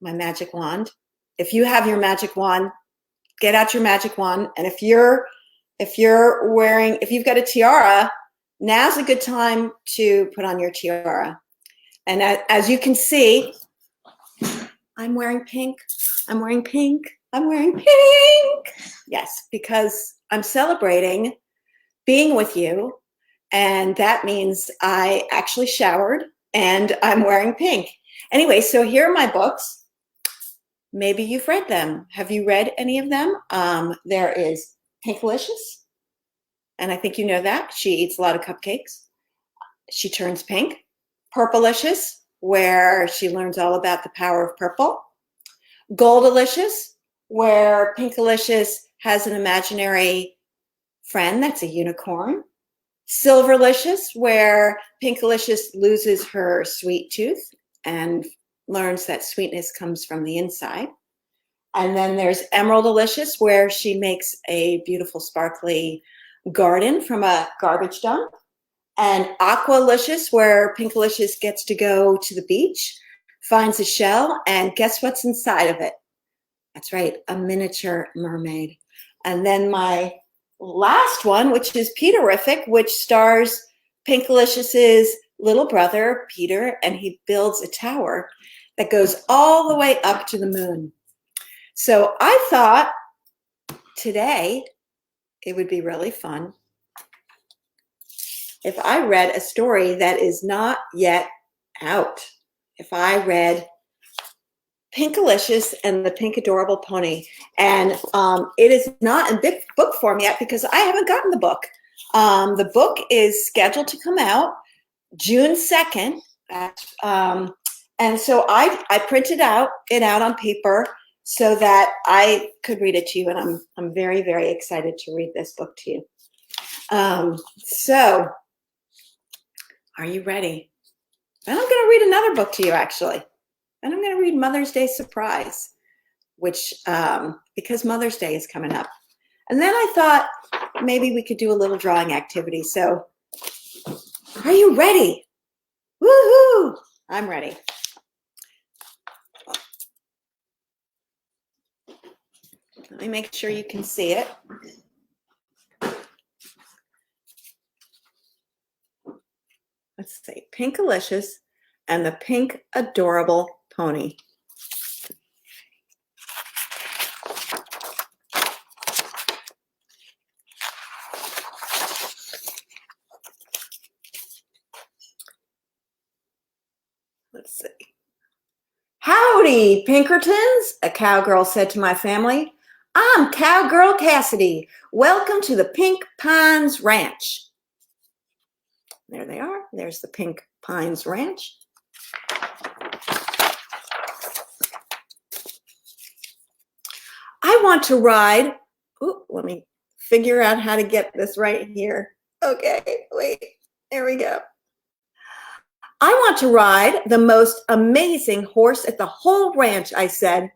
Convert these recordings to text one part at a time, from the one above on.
my magic wand. If you have your magic wand, get out your magic wand. And if you've got a tiara, now's a good time to put on your tiara. And as you can see, I'm wearing pink. I'm wearing pink. I'm wearing pink. Yes, because I'm celebrating being with you. And that means I actually showered and I'm wearing pink. Anyway, so here are my books. Maybe you've read them. Have you read any of them? There is Pinkalicious. And I think you know that. She eats a lot of cupcakes. She turns pink. Purplicious, where she learns all about the power of purple. Goldalicious, where Pinkalicious has an imaginary friend that's a unicorn. Silverlicious, where Pinkalicious loses her sweet tooth and learns that sweetness comes from the inside. And then there's Emeraldalicious, where she makes a beautiful sparkly garden from a garbage dump. And Aqualicious, where Pinkalicious gets to go to the beach, finds a shell, and guess what's inside of it? That's right, a miniature mermaid. And then my last one, which is Peterific, which stars Pinkalicious's little brother, Peter, and he builds a tower that goes all the way up to the moon. So I thought today it would be really fun if I read a story that is not yet out. If I read Pinkalicious and the Pink Adorable Pony. And it is not in big book form yet because I haven't gotten the book. The book is scheduled to come out June 2nd. And so I printed it out on paper so that I could read it to you. And I'm very, very excited to read this book to you. So are you ready? And I'm going to read another book to you, actually. And I'm going to read Mother's Day Surprise, which, because Mother's Day is coming up. And then I thought maybe we could do a little drawing activity. So are you ready? Woohoo! I'm ready. Let me make sure you can see it. Let's see, Pinkalicious and the Pink Adorable Pony. Let's see. Howdy, Pinkertons, a cowgirl said to my family. I'm Cowgirl Cassidy. Welcome to the Pink Pines Ranch. There they are. There's the Pink Pines Ranch. I want to ride. Ooh, let me figure out how to get this right here. Okay, wait. There we go. I want to ride the most amazing horse at the whole ranch, I said.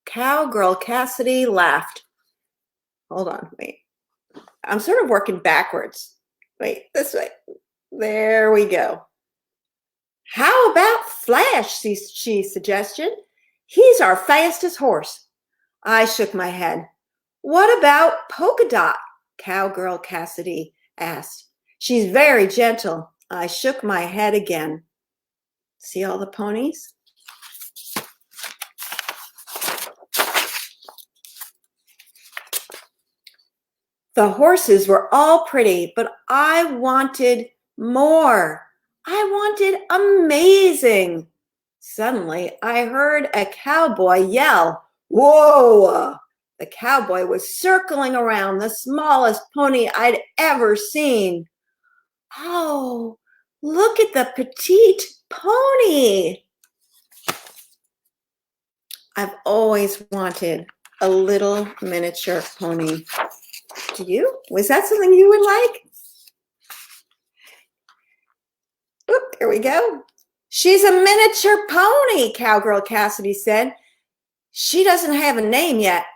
Cowgirl Cassidy laughed. Hold on, wait. I'm sort of working backwards. Wait, this way. There we go. How about Flash, she suggested. He's our fastest horse. I shook my head. What about Polka Dot? Cowgirl Cassidy asked. She's very gentle. I shook my head again. See all the ponies? The horses were all pretty, but I wanted more. I wanted amazing. Suddenly, I heard a cowboy yell, "Whoa!" The cowboy was circling around the smallest pony I'd ever seen. Oh, look at the petite pony. I've always wanted a little miniature pony. Do you? Was that something you would like? Oop, there we go. She's a miniature pony, Cowgirl Cassidy said. She doesn't have a name yet.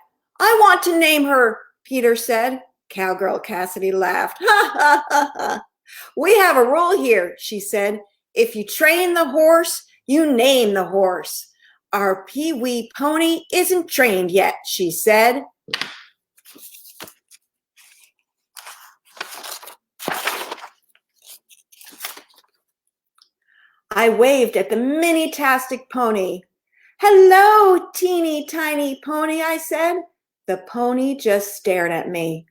I want to name her, Peter said. Cowgirl Cassidy laughed. Ha, ha, ha, ha. We have a rule here, she said. If you train the horse, you name the horse. Our pee-wee pony isn't trained yet, she said. I waved at the mini-tastic pony. Hello, teeny tiny pony, I said. The pony just stared at me.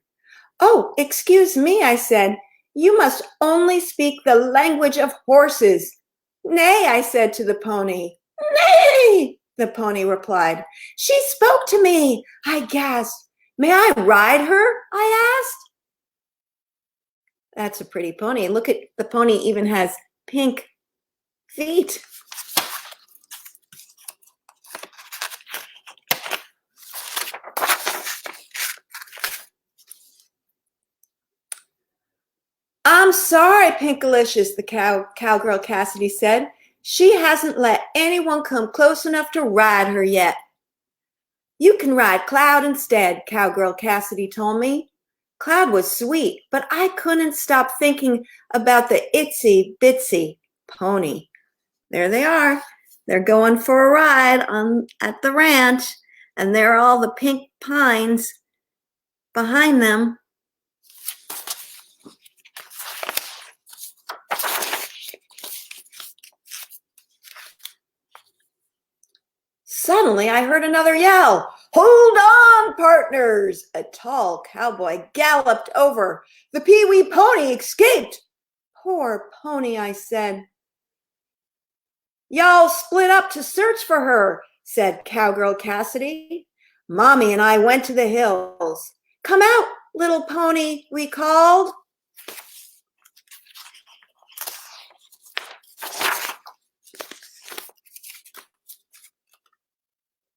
Oh, excuse me, I said. You must only speak the language of horses. Nay, I said to the pony. Nay, the pony replied. She spoke to me, I gasped. May I ride her? I asked. That's a pretty pony. Look at the pony even has pink feet. I'm sorry, Pinkalicious, the cowgirl Cassidy said. She hasn't let anyone come close enough to ride her yet. You can ride Cloud instead, Cowgirl Cassidy told me. Cloud was sweet, but I couldn't stop thinking about the itsy bitsy pony. There they are. They're going for a ride at the ranch, and there are all the pink pines behind them. Suddenly, I heard another yell. Hold on, partners! A tall cowboy galloped over. The pee-wee pony escaped. Poor pony, I said. Y'all split up to search for her, said Cowgirl Cassidy. Mommy and I went to the hills. Come out, little pony, we called.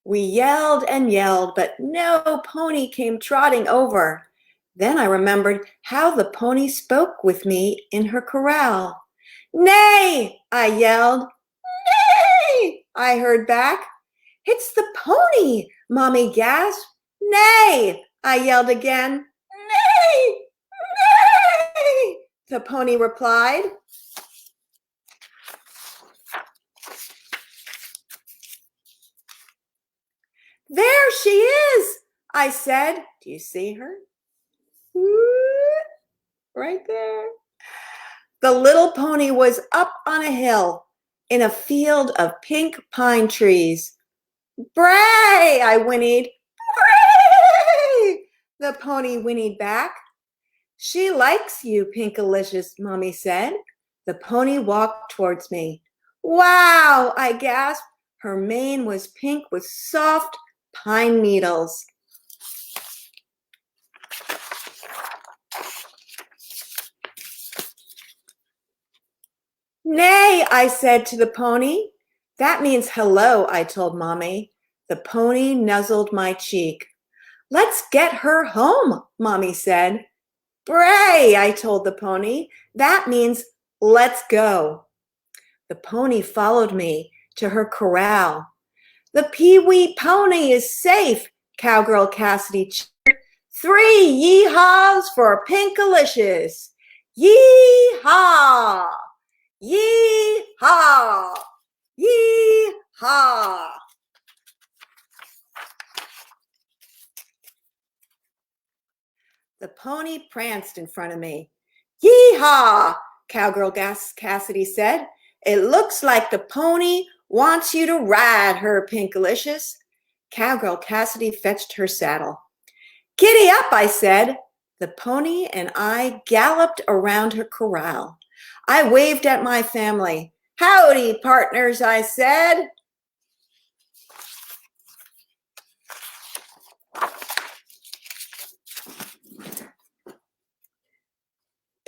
We yelled and yelled, but no pony came trotting over. Then I remembered how the pony spoke with me in her corral. Nay, I yelled. Nay, I heard back. It's the pony, Mommy gasped. Nay, I yelled again. Nay, nay, the pony replied. There she is, I said. Do you see her? Right there. The little pony was up on a hill in a field of pink pine trees. Bray, I whinnied. Bray, the pony whinnied back. She likes you, Pinkalicious, Mommy said. The pony walked towards me. Wow, I gasped. Her mane was pink with soft pine needles. Nay, I said to the pony. That means hello, I told Mommy. The pony nuzzled my cheek. Let's get her home, Mommy said. Bray, I told the pony. That means let's go. The pony followed me to her corral. The pee-wee pony is safe, Cowgirl Cassidy cheered. 3 yee-haws for Pinkalicious. Yee-haw! Yee-haw! Yee-haw! The pony pranced in front of me. Yee-haw! Cowgirl Cassidy said. It looks like the pony wants you to ride her, Pinkalicious. Cowgirl Cassidy fetched her saddle. Giddy up, I said. The pony and I galloped around her corral. I waved at my family. Howdy, partners, I said.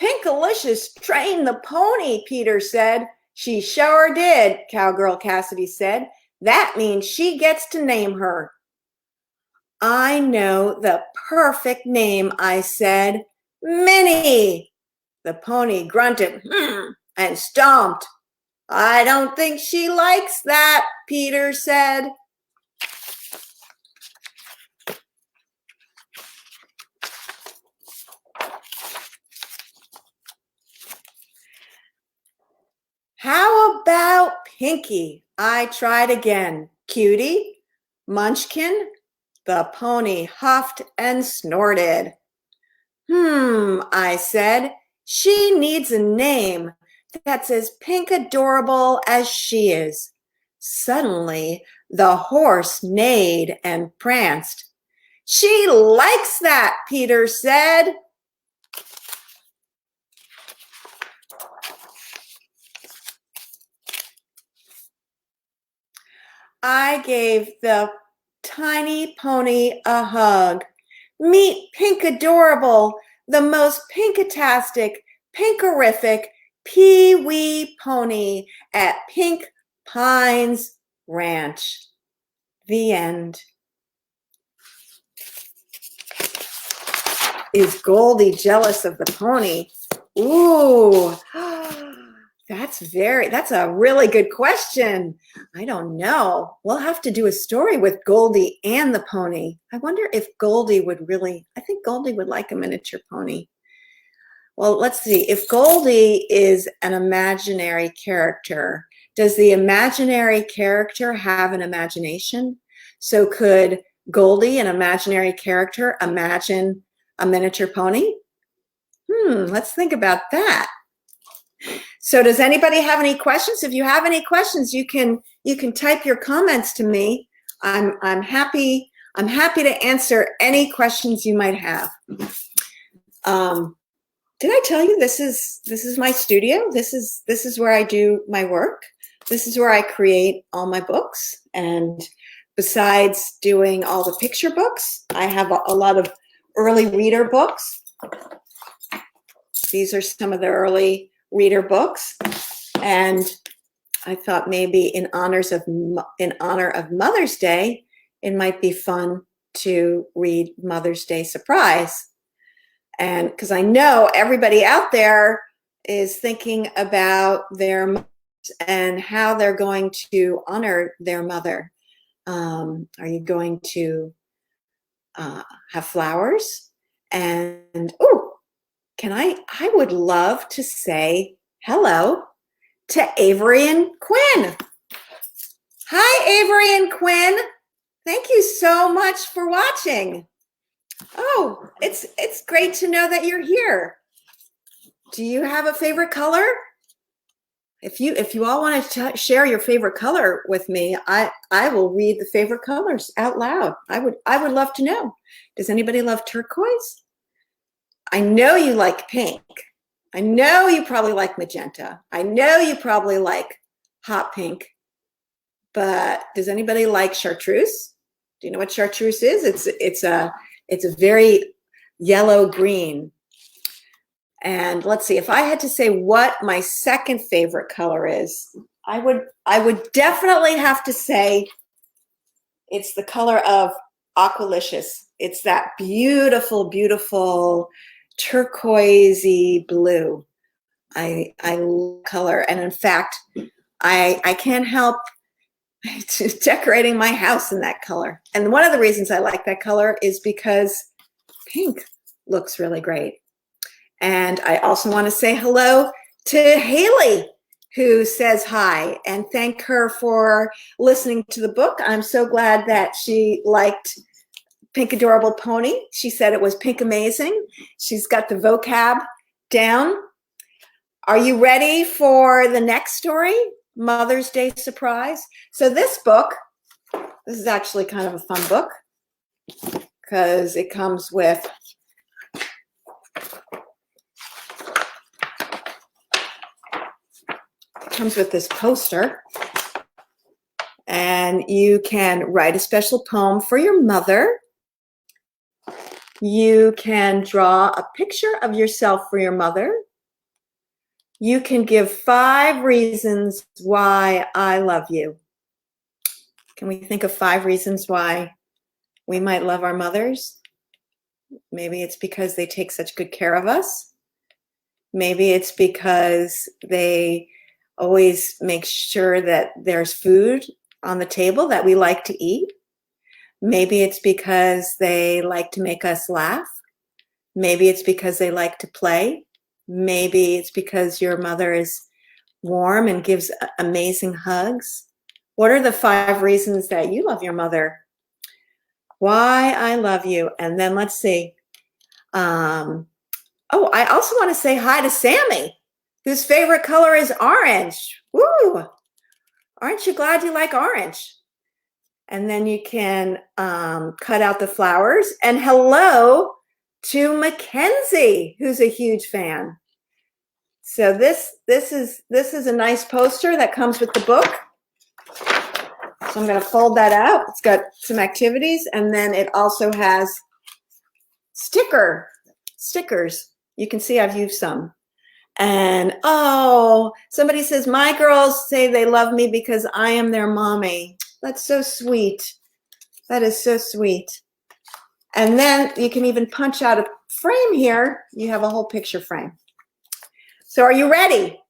Pinkalicious trained the pony, Peter said. She sure did, Cowgirl Cassidy said. That means she gets to name her. I know the perfect name, I said. Minnie. The pony grunted and stomped. I don't think she likes that, Peter said. How about Pinky? I tried again. cutie, Munchkin. The pony huffed and snorted. I said, she needs a name that's as pink adorable as she is. Suddenly, the horse neighed and pranced. She likes that, Peter said. I gave the tiny pony a hug. Meet Pink Adorable, the most pinkatastic, pinkerific pee-wee pony at Pink Pines Ranch. The end. Is Goldie jealous of the pony? Ooh, that's a really good question. I don't know. We'll have to do a story with Goldie and the pony. I wonder if Goldie would I think Goldie would like a miniature pony. Well, let's see. If Goldie is an imaginary character, does the imaginary character have an imagination? So could Goldie, an imaginary character, imagine a miniature pony? Let's think about that. So does anybody have any questions? If you have any questions, you can type your comments to me. I'm happy to answer any questions you might have. Did I tell you this is my studio? This is where I do my work. This is where I create all my books. And besides doing all the picture books, I have a lot of early reader books. These are some of the early reader books, and I thought maybe in honor of Mother's Day, it might be fun to read Mother's Day Surprise. And because I know everybody out there is thinking about their mothers and how they're going to honor their mother. Are you going to have flowers? And I would love to say hello to Avery and Quinn. Hi, Avery and Quinn. Thank you so much for watching. Oh, it's great to know that you're here. Do you have a favorite color? If you all want to share your favorite color with me, I will read the favorite colors out loud. I would love to know. Does anybody love turquoise? I know you like pink. I know you probably like magenta. I know you probably like hot pink. But does anybody like chartreuse? Do you know what chartreuse is? It's a very yellow green. And let's see, if I had to say what my second favorite color is, I would definitely have to say it's the color of Aqualicious. It's that beautiful, beautiful turquoisey blue. I love color, and in fact, I can't help decorating my house in that color. And one of the reasons I like that color is because pink looks really great. And I also want to say hello to Haley, who says hi, and thank her for listening to the book. I'm so glad that she liked Pink Adorable Pony. She said it was pink amazing. She's got the vocab down. Are you ready for the next story? Mother's Day Surprise. So this is actually kind of a fun book because it comes with this poster, and you can write a special poem for your mother. You can draw a picture of yourself for your mother. You can give 5 reasons why I love you. Can we think of 5 reasons why we might love our mothers? Maybe it's because they take such good care of us. Maybe it's because they always make sure that there's food on the table that we like to eat. Maybe it's because they like to make us laugh. Maybe it's because they like to play. Maybe it's because your mother is warm and gives amazing hugs. What are the 5 reasons that you love your mother? Why I love you. And then let's see. Oh, I also want to say hi to Sammy, whose favorite color is orange. Woo! Aren't you glad you like orange? And then you can cut out the flowers. And hello to Mackenzie, who's a huge fan. So this is a nice poster that comes with the book. So I'm going to fold that out. It's got some activities, and then it also has stickers. You can see I've used some. And oh, somebody says, my girls say they love me because I am their mommy. That's so sweet. That is so sweet. And then you can even punch out a frame here. You have a whole picture frame. So are you ready?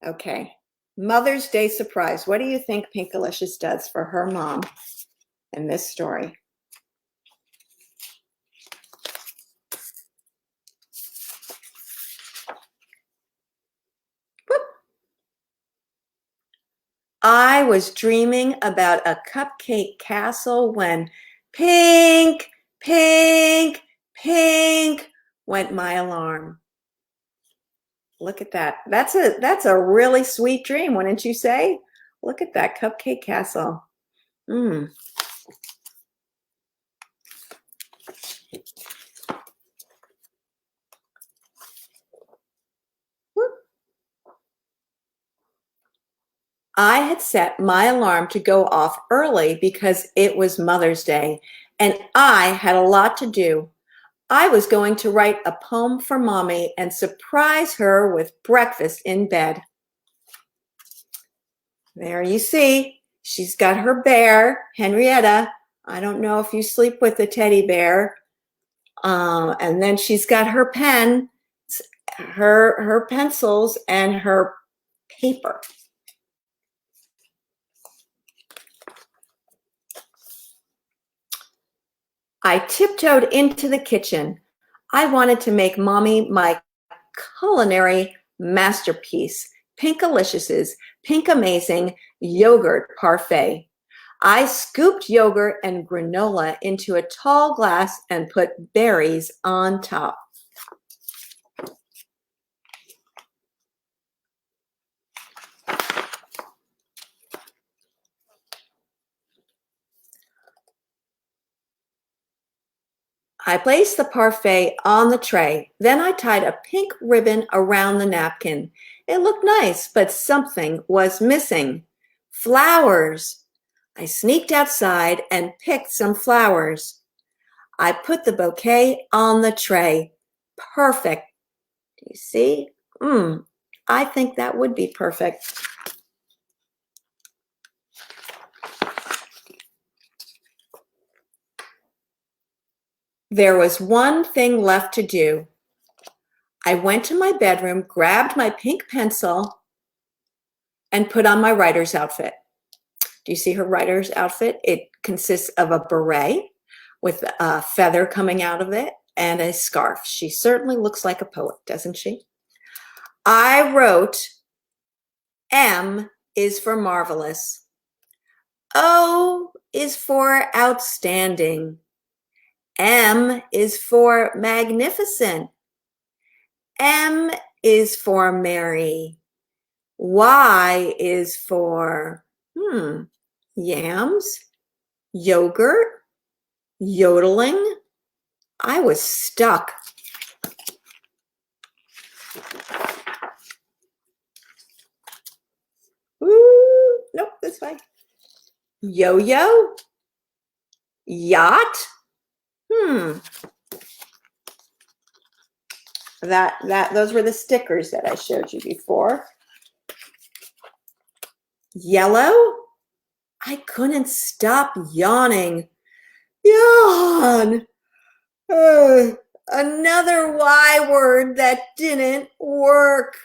Okay. Mother's Day surprise. What do you think Pinkalicious does for her mom in this story? Whoop. I was dreaming about a cupcake castle when pink, pink, pink went my alarm. Look at that. That's a really sweet dream, wouldn't you say? Look at that cupcake castle. I had set my alarm to go off early because it was Mother's Day and I had a lot to do. I was going to write a poem for Mommy and surprise her with breakfast in bed. There you see, she's got her bear, Henrietta. I don't know if you sleep with the teddy bear. And then she's got her pen, her pencils, and her paper. I tiptoed into the kitchen. I wanted to make Mommy my culinary masterpiece, Pinkalicious's Pink Amazing Yogurt Parfait. I scooped yogurt and granola into a tall glass and put berries on top. I placed the parfait on the tray. Then I tied a pink ribbon around the napkin. It looked nice, but something was missing. Flowers. I sneaked outside and picked some flowers. I put the bouquet on the tray. Perfect. Do you see? I think that would be perfect. There was one thing left to do. I went to my bedroom, grabbed my pink pencil, and put on my writer's outfit. Do you see her writer's outfit? It consists of a beret with a feather coming out of it and a scarf. She certainly looks like a poet, doesn't she? I wrote, M is for marvelous. O is for outstanding. M is for magnificent. M is for merry. Y is for, yams, yogurt, yodeling. I was stuck. Ooh, nope, this way. Yo-yo, yacht. Those were the stickers that I showed you before. Yellow. I couldn't stop yawning. Yawn. Another Y word that didn't work.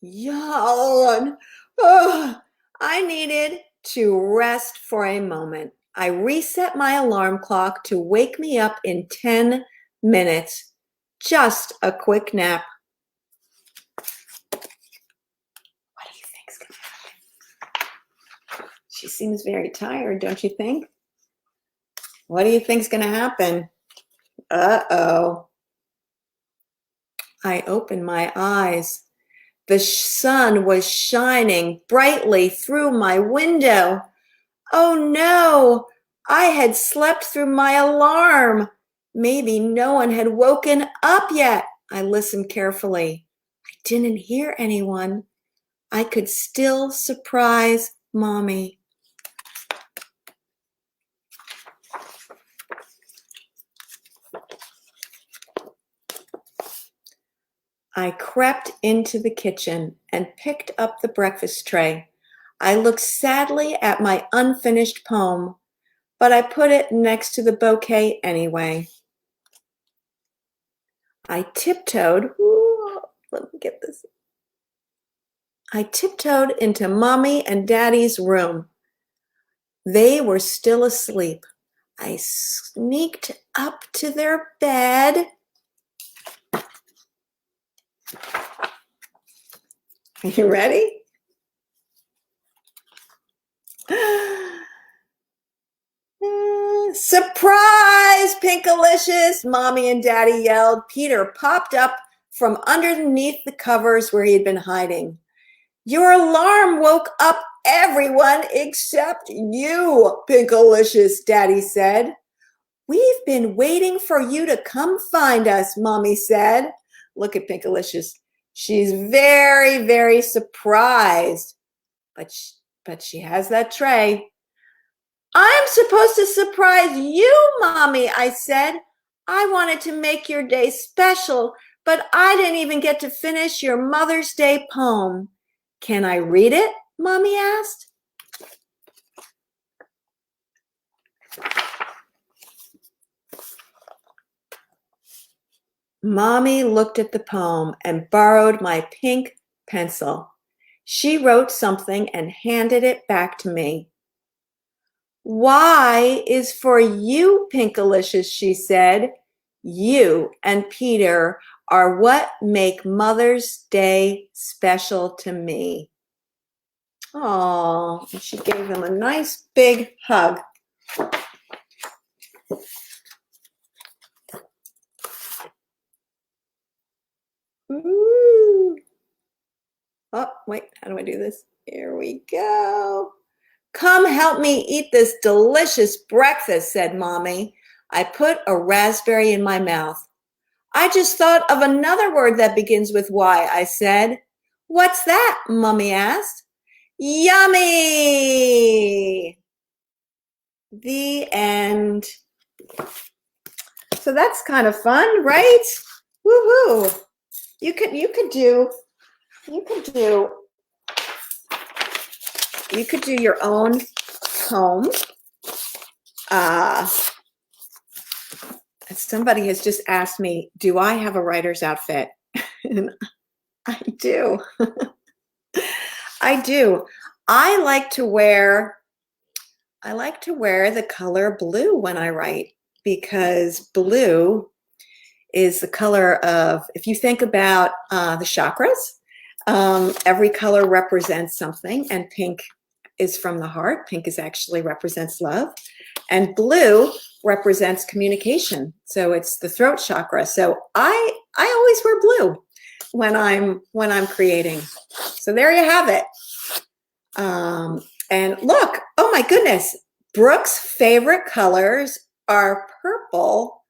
Yawn. I needed to rest for a moment. I reset my alarm clock to wake me up in 10 minutes. just a quick nap. What do you think's gonna happen? She seems very tired, don't you think? What do you think's gonna happen? Uh-oh. I opened my eyes. The sun was shining brightly through my window. Oh no, I had slept through my alarm. Maybe no one had woken up yet. I listened carefully. I didn't hear anyone. I could still surprise Mommy. I crept into the kitchen and picked up the breakfast tray. I looked sadly at my unfinished poem, but I put it next to the bouquet anyway. I tiptoed, let me get this. I tiptoed into Mommy and Daddy's room. They were still asleep. I sneaked up to their bed. Are you ready? Surprise, Pinkalicious! Mommy and Daddy yelled. Peter popped up from underneath the covers where he had been hiding. Your alarm woke up everyone except you, Pinkalicious, Daddy said. We've been waiting for you to come find us, Mommy said. Look at Pinkalicious. She's very, very surprised, but she has that tray. I'm supposed to surprise you, Mommy, I said. I wanted to make your day special, but I didn't even get to finish your Mother's Day poem. Can I read it? Mommy asked. Mommy looked at the poem and borrowed my pink pencil. She wrote something and handed it back to me. Y is for you, Pinkalicious, she said. You and Peter are what make Mother's Day special to me. Oh, and she gave them a nice big hug. Ooh. Oh, wait, how do I do this? Here we go. Come help me eat this delicious breakfast, said Mommy. I put a raspberry in my mouth. I just thought of another word that begins with Y, I said. What's that? Mommy asked. Yummy! The end. So that's kind of fun, right? Woohoo! You could do your own poem. Somebody has just asked me, do I have a writer's outfit? And I do. I do. I like to wear the color blue when I write, because blue is the color of, if you think about the chakras, every color represents something, and pink is from the heart. Pink is actually represents love, and blue represents communication. So it's the throat chakra. So I always wear blue when I'm creating. So there you have it. And look, oh my goodness, Brooke's favorite colors are purple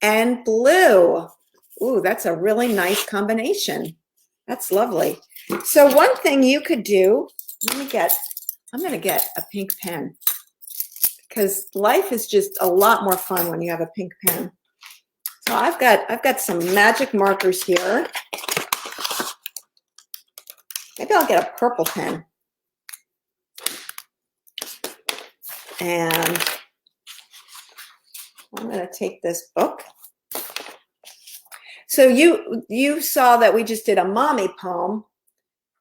and blue. Ooh, that's a really nice combination. That's lovely. So one thing you could do, I'm going to get a pink pen, because life is just a lot more fun when you have a pink pen. So I've got some magic markers here. Maybe I'll get a purple pen. And I'm going to take this book. So you saw that we just did a mommy poem.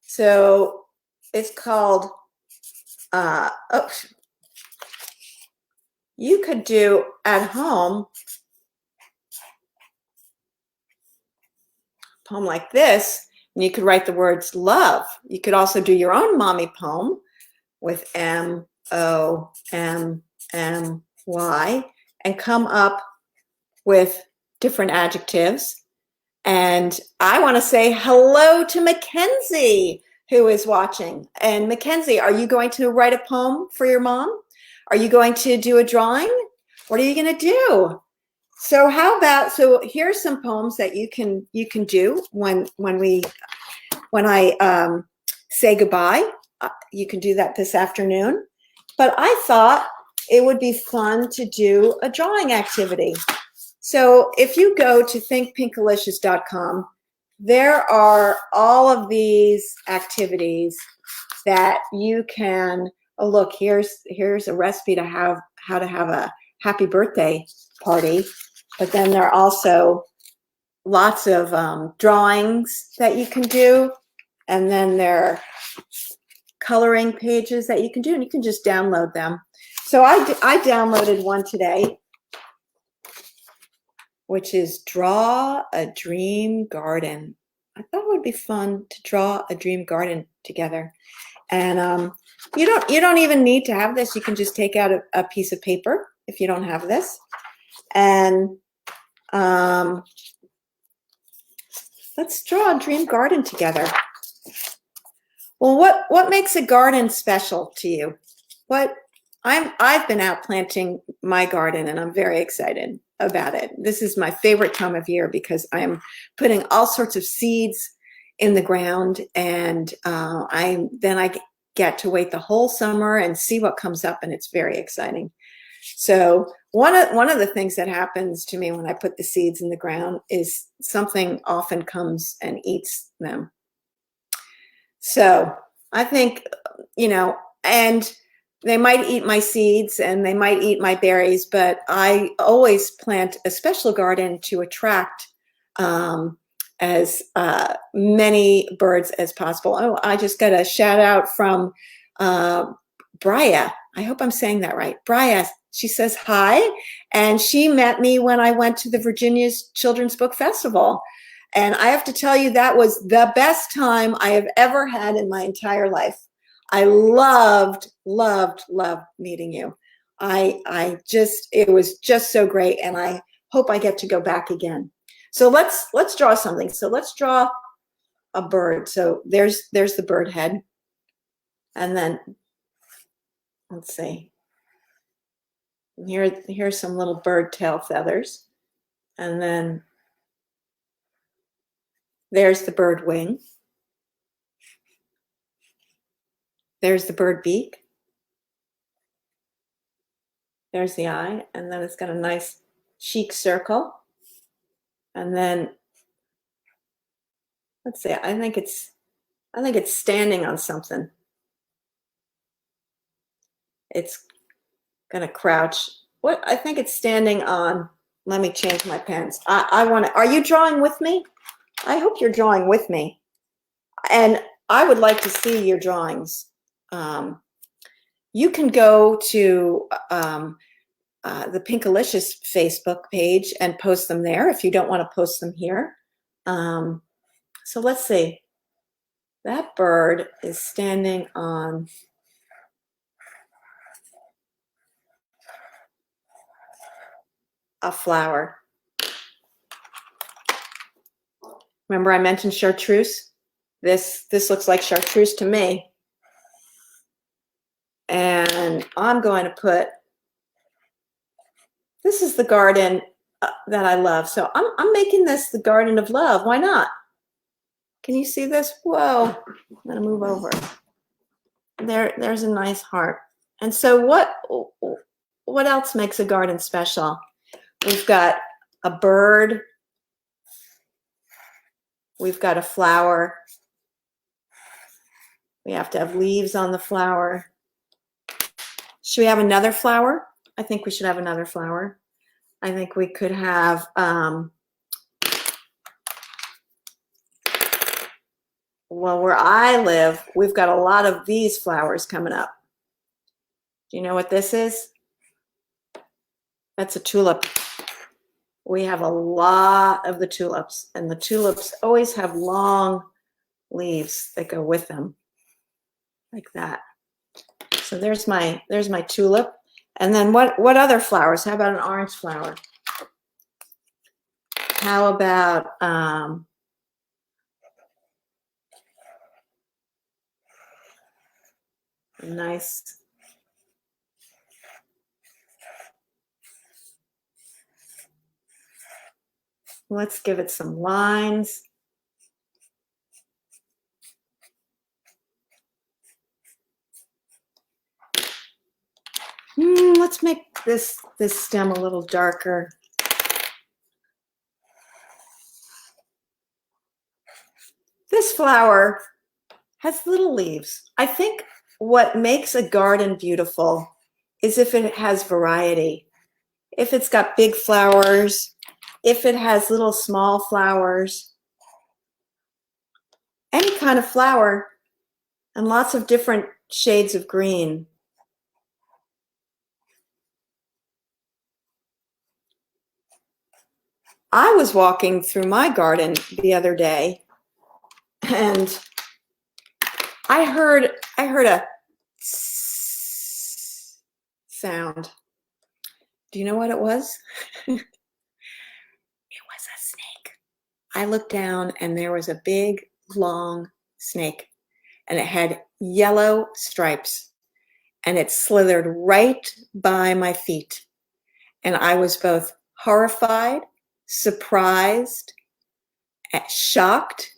So it's called, you could do at home, poem like this, and you could write the words love. You could also do your own mommy poem with M-O-M-M-Y and come up with different adjectives. And I want to say hello to Mackenzie, who is watching. And Mackenzie, are you going to write a poem for your mom? Are you going to do a drawing? What are you going to do? So how about, so here's some poems that you can do when I say goodbye. You can do that this afternoon. But I thought it would be fun to do a drawing activity. So if you go to thinkpinkalicious.com, there are all of these activities that you can, oh look, here's a recipe to how to have a happy birthday party. But then there are also lots of drawings that you can do. And then there are coloring pages that you can do, and you can just download them. So I downloaded one today, which is Draw a Dream Garden. I thought it would be fun to draw a dream garden together. And you don't even need to have this. You can just take out a piece of paper if you don't have this. And let's draw a dream garden together. Well, what makes a garden special to you? I've been out planting my garden, and I'm very excited about it. This is my favorite time of year because I'm putting all sorts of seeds in the ground, and I get to wait the whole summer and see what comes up, and it's very exciting. So one of the things that happens to me when I put the seeds in the ground is something often comes and eats them. So I think, and they might eat my seeds and they might eat my berries, but I always plant a special garden to attract as many birds as possible. Oh, I just got a shout out from Bria. I hope I'm saying that right. Bria, she says hi, and she met me when I went to the Virginia's Children's Book Festival. And I have to tell you, that was the best time I have ever had in my entire life. I loved meeting you. It was just so great, and I hope I get to go back again. So let's draw something. So let's draw a bird. So there's the bird head. And then let's see. Here's some little bird tail feathers. And then there's the bird wing. There's the bird beak. There's the eye, and then it's got a nice cheek circle. And then let's see, I think it's standing on something. It's gonna crouch. I think it's standing on, let me change my pens. Are you drawing with me? I hope you're drawing with me. And I would like to see your drawings. You can go to the Pinkalicious Facebook page and post them there if you don't want to post them here. So let's see. That bird is standing on a flower. Remember I mentioned chartreuse? This looks like chartreuse to me. And I'm going to put, this is the garden that I love. So I'm making this the garden of love. Why not? Can you see this? Whoa, I'm gonna move over. There's a nice heart. And so what else makes a garden special? We've got a bird. We've got a flower. We have to have leaves on the flower. Should we have another flower? I think we should have another flower. I think we could have, well, where I live, we've got a lot of these flowers coming up. Do you know what this is? That's a tulip. we have a lot of the tulips, and the tulips always have long leaves that go with them, like that. So there's my tulip. And then what other flowers? How about an orange flower? How about nice, let's give it some lines. Let's make this stem a little darker. This flower has little leaves. I think what makes a garden beautiful is if it has variety. If it's got big flowers, if it has little small flowers, any kind of flower, and lots of different shades of green. I was walking through my garden the other day, and I heard a sound. Do you know what it was? It was a snake. I looked down, and there was a big, long snake, and it had yellow stripes, and it slithered right by my feet. And I was both horrified, surprised, shocked,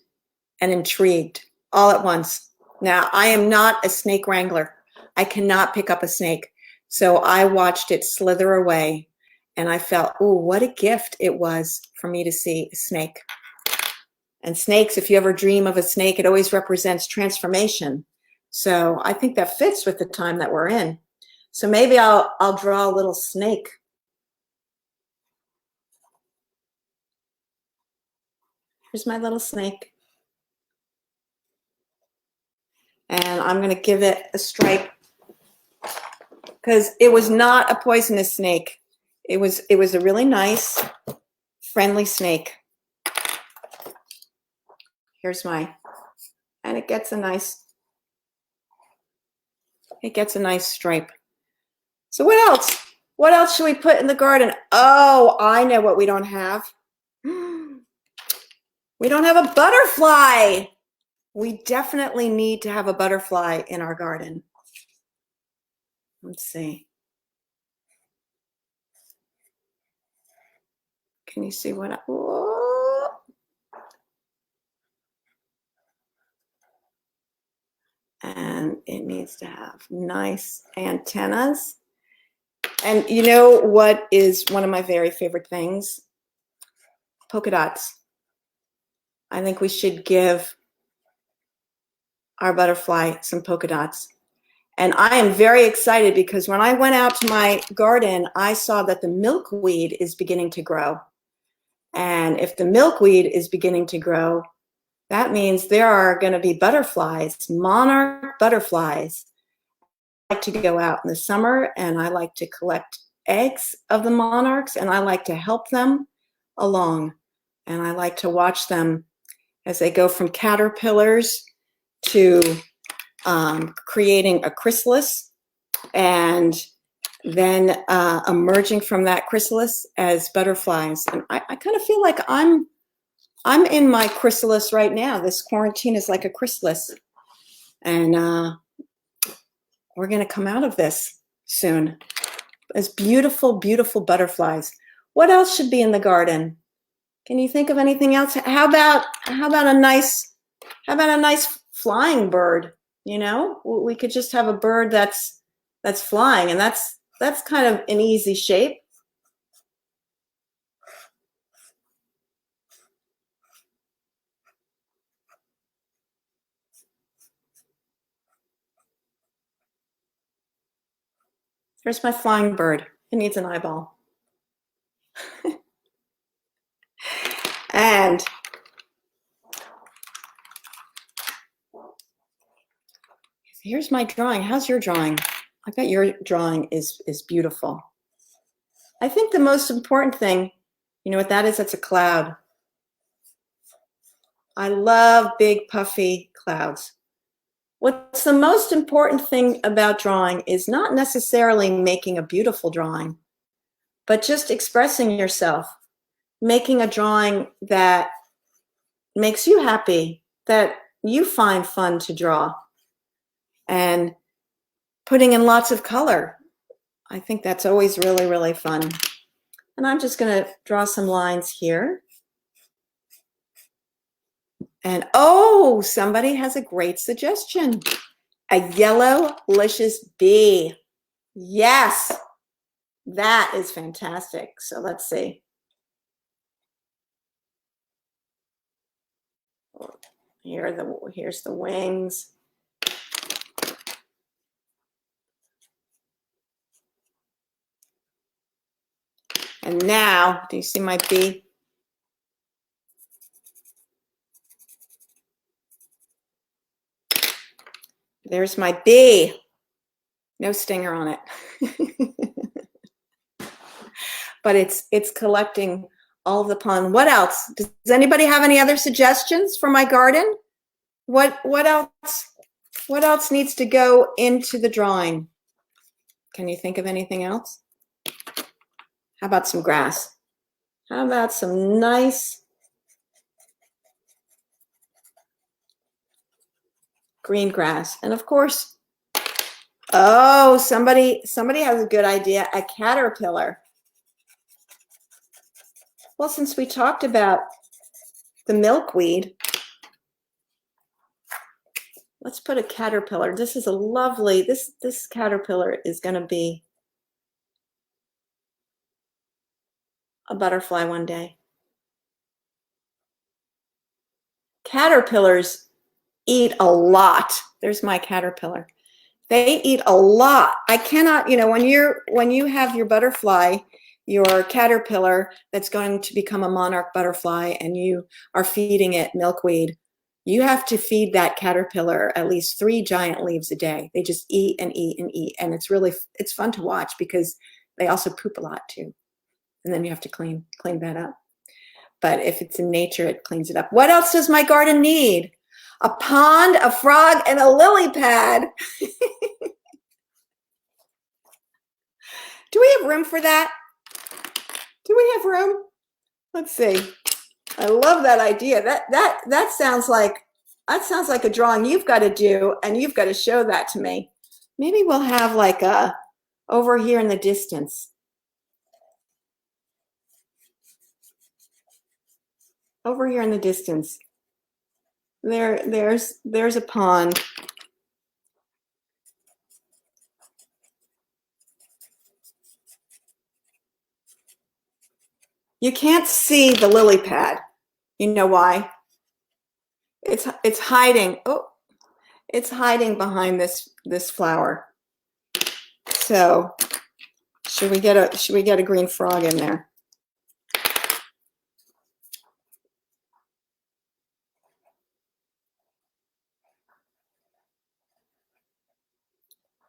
and intrigued all at once. Now, I am not a snake wrangler. I cannot pick up a snake. So I watched it slither away, and I felt, oh, what a gift it was for me to see a snake. And snakes, if you ever dream of a snake, it always represents transformation. So I think that fits with the time that we're in. So maybe I'll draw a little snake. Here's my little snake. And I'm going to give it a stripe because it was not a poisonous snake. It was a really nice, friendly snake. Here's and it gets a nice stripe. So what else? What else should we put in the garden? Oh, I know what we don't have. We don't have a butterfly. We definitely need to have a butterfly in our garden. Let's see. Can you see what? Whoa. And it needs to have nice antennas. And you know what is one of my very favorite things? Polka dots. I think we should give our butterfly some polka dots. And I am very excited because when I went out to my garden, I saw that the milkweed is beginning to grow. And if the milkweed is beginning to grow, that means there are going to be butterflies, monarch butterflies. I like to go out in the summer, and I like to collect eggs of the monarchs, and I like to help them along. And I like to watch them as they go from caterpillars to creating a chrysalis, and then emerging from that chrysalis as butterflies. And I kind of feel like I'm in my chrysalis right now. This quarantine is like a chrysalis, and we're going to come out of this soon as beautiful, beautiful butterflies. What else should be in the garden? Can you think of anything else? How about a nice flying bird? You know, we could just have a bird that's flying, and that's kind of an easy shape. There's my flying bird. It needs an eyeball. And here's my drawing. How's your drawing? I bet your drawing is beautiful. I think the most important thing You know what that is? That's a cloud. I love big puffy clouds. What's the most important thing about drawing is not necessarily making a beautiful drawing, but just expressing yourself, making a drawing that makes you happy, that you find fun to draw, and putting in lots of color. I think that's always really, really fun. And I'm just going to draw some lines here. And oh, somebody has a great suggestion. A yellow-licious bee. Yes, that is fantastic. So let's see. Here's the wings. And now, do you see my bee? There's my bee. No stinger on it. But it's collecting all of the pollen. What else? Does anybody have any other suggestions for my garden? What else needs to go into the drawing? Can you think of anything else? How about some grass? How about some nice green grass? And of course, oh, somebody has a good idea, a caterpillar. Well, since we talked about the milkweed, let's put a caterpillar. This is a lovely, this caterpillar is going to be a butterfly one day. Caterpillars eat a lot. There's my caterpillar. They eat a lot. I cannot, you know, when you have your butterfly, your caterpillar that's going to become a monarch butterfly, and you are feeding it milkweed, you have to feed that caterpillar at least 3 giant leaves a day. They just eat and eat and eat. And it's fun to watch because they also poop a lot too. And then you have to clean that up. But if it's in nature, it cleans it up. What else does my garden need? A pond, a frog, and a lily pad. Do we have room for that? Do we have room? Let's see. I love that idea. That sounds like a drawing you've got to do, and you've got to show that to me. Maybe we'll have like a over here in the distance. Over here in the distance. There's a pond. You can't see the lily pad. You know why? It's hiding. Oh, it's hiding behind this flower. So should we get a green frog in there?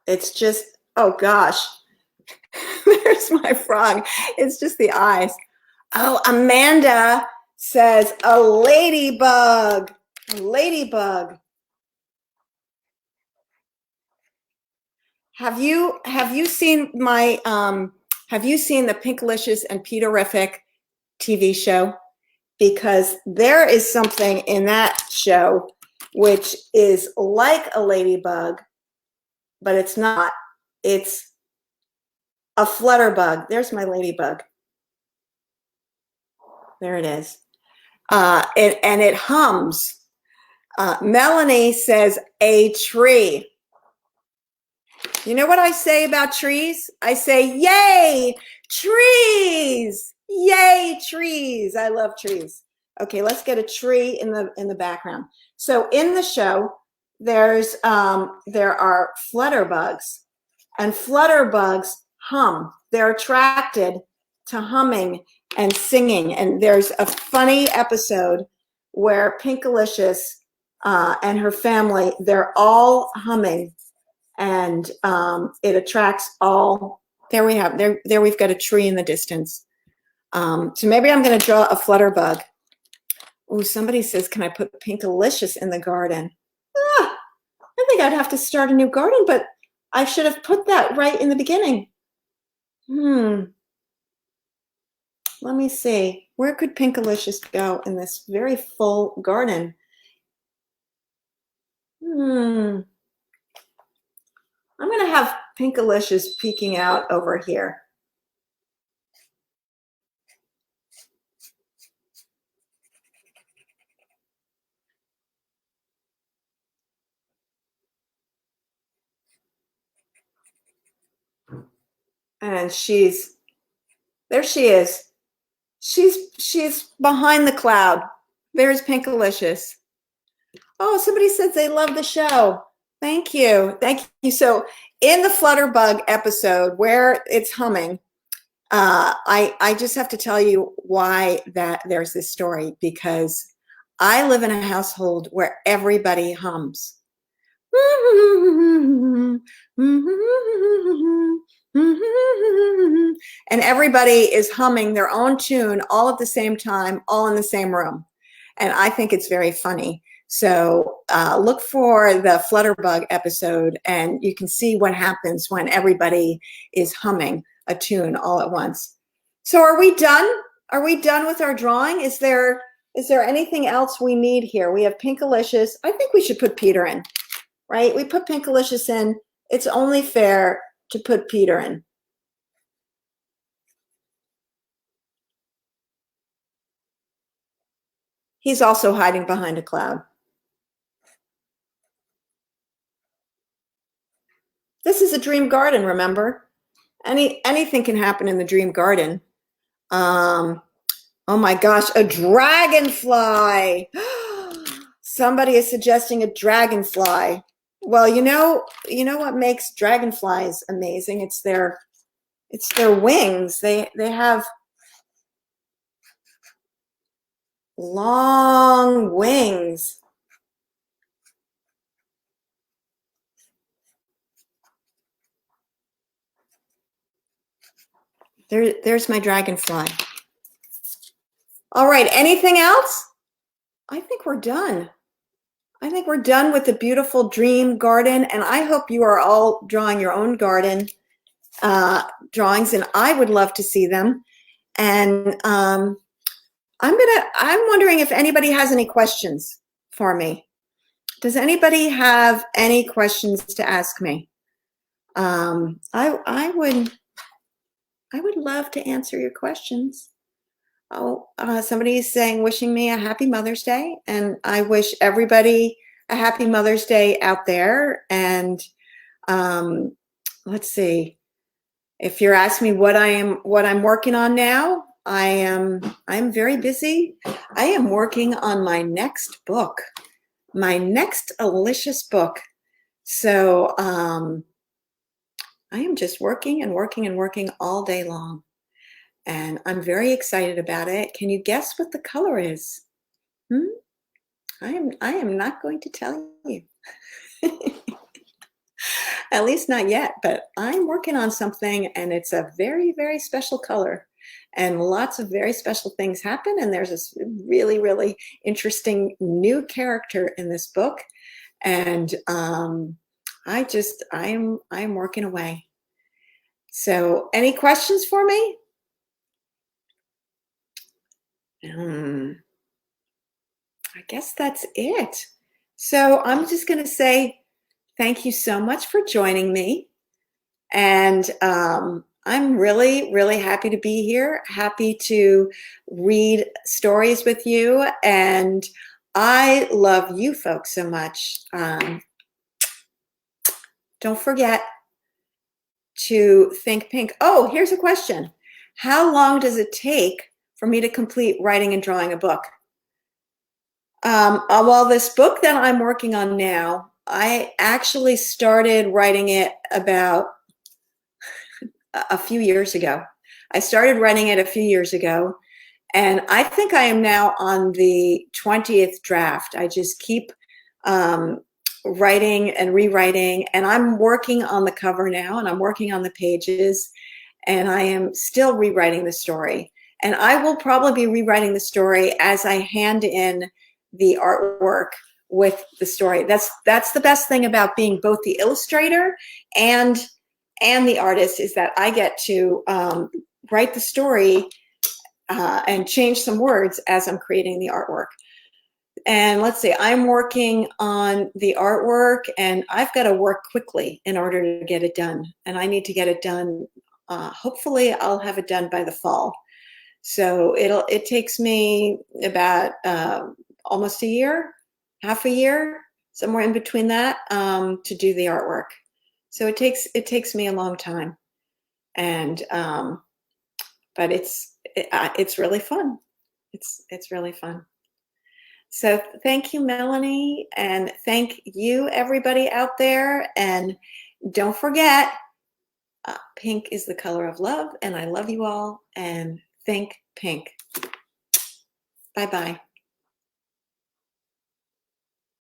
It's just, oh gosh, there's my frog. It's just the eyes. Oh, Amanda says a ladybug. A ladybug. Have you seen my have you seen the Pinkalicious and Peterific TV show? Because there is something in that show which is like a ladybug, but it's not. It's a flutterbug. There's my ladybug. There it is. And it hums. Melanie says a tree. You know what I say about trees? I say, yay, trees! Yay, trees! I love trees. Okay, let's get a tree in the background. So in the show, there are flutterbugs, and flutterbugs hum. They're attracted to humming and singing. And there's a funny episode where Pinkalicious and her family, they're all humming, and it attracts all. There we have, there we've got a tree in the distance. So maybe I'm going to draw a flutterbug. Oh, somebody says, can I put Pinkalicious in the garden? Ah, I think I'd have to start a new garden, but I should have put that right in the beginning. Let me see. Where could Pinkalicious go in this very full garden? I'm going to have Pinkalicious peeking out over here. And there she is. She's behind the cloud. There's Pinkalicious. Oh, somebody says they love the show. Thank you. Thank you. So in the Flutterbug episode where it's humming, I just have to tell you why that there's this story, because I live in a household where everybody hums. And everybody is humming their own tune all at the same time, all in the same room. And I think it's very funny. So look for the Flutterbug episode and you can see what happens when everybody is humming a tune all at once. So are we done? Are we done with our drawing? Is there anything else we need here? We have Pinkalicious. I think we should put Peter in, right? We put Pinkalicious in. It's only fair to put Peter in. He's also hiding behind a cloud. This is a dream garden, remember? Anything can happen in the dream garden. Oh my gosh, a dragonfly. Somebody is suggesting a dragonfly. Well, you know what makes dragonflies amazing? It's their wings. They have long wings. There's my dragonfly. All right, anything else? I think we're done. I think we're done with the beautiful dream garden, and I hope you are all drawing your own garden drawings, and I would love to see them. And I'm wondering if anybody has any questions for me. Does anybody have any questions to ask me? I would love to answer your questions. Oh, somebody is saying, wishing me a happy Mother's Day, and I wish everybody a happy Mother's Day out there. And let's see, if you're asking me what I'm working on now, I'm very busy. I am working on my next book, my next Alicious book. So I am just working and working and working all day long. And I'm very excited about it. Can you guess what the color is? I am not going to tell you. At least not yet, but I'm working on something and it's a very, very special color. And lots of very special things happen. And there's this really, really interesting new character in this book. And I'm working away. So any questions for me? I guess that's it. So I'm just going to say thank you so much for joining me. And I'm really, really happy to be here, happy to read stories with you. And I love you folks so much. Don't forget to think pink. Oh, here's a question. How long does it take for me to complete writing and drawing a book? Well, this book that I'm working on now, I actually started writing it about a few years ago. I started writing it a few years ago, and I think I am now on the 20th draft. I just keep writing and rewriting, and I'm working on the cover now, and I'm working on the pages, and I am still rewriting the story. And I will probably be rewriting the story as I hand in the artwork with the story. That's the best thing about being both the illustrator and the artist, is that I get to write the story and change some words as I'm creating the artwork. And let's see, I'm working on the artwork, and I've got to work quickly in order to get it done. And I need to get it done. Hopefully I'll have it done by the fall. So it takes me about almost a year, half a year, somewhere in between that, to do the artwork. So it takes me a long time, and but it's really fun. It's really fun. So thank you, Melanie, and thank you, everybody out there. And don't forget, pink is the color of love, and I love you all. And think pink. Bye-bye.